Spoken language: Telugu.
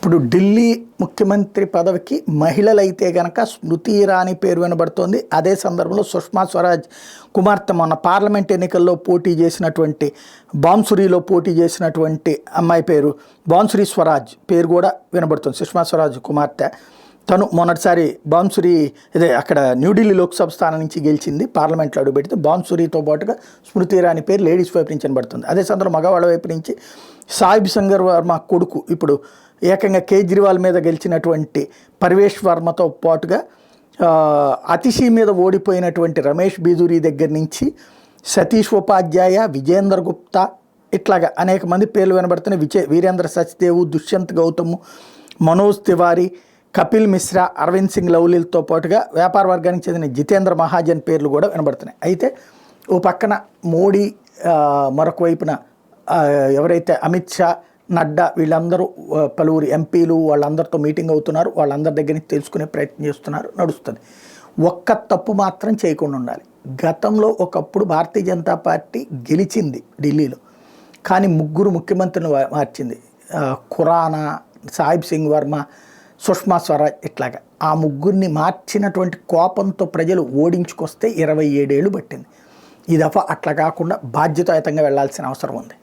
ఇప్పుడు ఢిల్లీ ముఖ్యమంత్రి పదవికి మహిళలైతే గనక స్మృతి ఇరానీ పేరు వినబడుతోంది. అదే సందర్భంలో సుష్మా స్వరాజ్ కుమార్తె మొన్న పార్లమెంట్ ఎన్నికల్లో పోటీ చేసినటువంటి బాన్సురీలో పోటీ చేసినటువంటి అమ్మాయి పేరు బాన్సురీ స్వరాజ్ పేరు కూడా వినబడుతుంది. సుష్మా స్వరాజ్ కుమార్తె తను మొన్నటిసారి బాన్సురీ ఇదే అక్కడ న్యూఢిల్లీ లోక్సభ స్థానం నుంచి గెలిచింది, పార్లమెంట్లో అడుగుపెడితే బాన్సురీతో పాటుగా స్మృతి ఇరానీ పేరు లేడీస్ వైపు నుంచి వినబడుతుంది. అదే సందర్భంలో మగవాళ్ళ వైపు నుంచి సాహిబ్ శంకర్ వర్మ కొడుకు ఇప్పుడు ఏకంగా కేజ్రీవాల్ మీద గెలిచినటువంటి పర్వేష్ వర్మతో పాటుగా అతిషి మీద ఓడిపోయినటువంటి రమేష్ బిదూరి దగ్గర నుంచి సతీష్ ఉపాధ్యాయ, విజేందర్ గుప్తా ఇట్లాగా అనేక మంది పేర్లు వినబడుతున్నాయి. వీరేంద్ర సచ్దేవ్, దుష్యంత్ గౌతమ్, మనోజ్ తివారీ, కపిల్ మిశ్రా, అరవింద్ సింగ్ లవ్లీలతో పాటుగా వ్యాపార వర్గానికి చెందిన జితేంద్ర మహాజన్ పేర్లు కూడా వినబడుతున్నాయి. అయితే ఓ పక్కన మోడీ, మరొక వైపున ఎవరైతే అమిత్ షా, నడ్డా వీళ్ళందరూ పలువురు ఎంపీలు వాళ్ళందరితో మీటింగ్ అవుతున్నారు. వాళ్ళందరి దగ్గర నుంచి తెలుసుకునే ప్రయత్నం చేస్తున్నారు, నడుస్తుంది. ఒక్క తప్పు మాత్రం చేయకుండా ఉండాలి. గతంలో ఒకప్పుడు భారతీయ జనతా పార్టీ గెలిచింది ఢిల్లీలో, కానీ ముగ్గురు ముఖ్యమంత్రులను మార్చింది. ఖురానా, సాహిబ్ సింగ్ వర్మ, సుష్మా స్వరాజ్ ఇట్లాగా ఆ ముగ్గురిని మార్చినటువంటి కోపంతో ప్రజలు ఓడించుకొస్తే 27 ఏళ్ళు పట్టింది. ఈ దఫా అట్లా కాకుండా బాధ్యతాయుతంగా వెళ్లాల్సిన అవసరం ఉంది.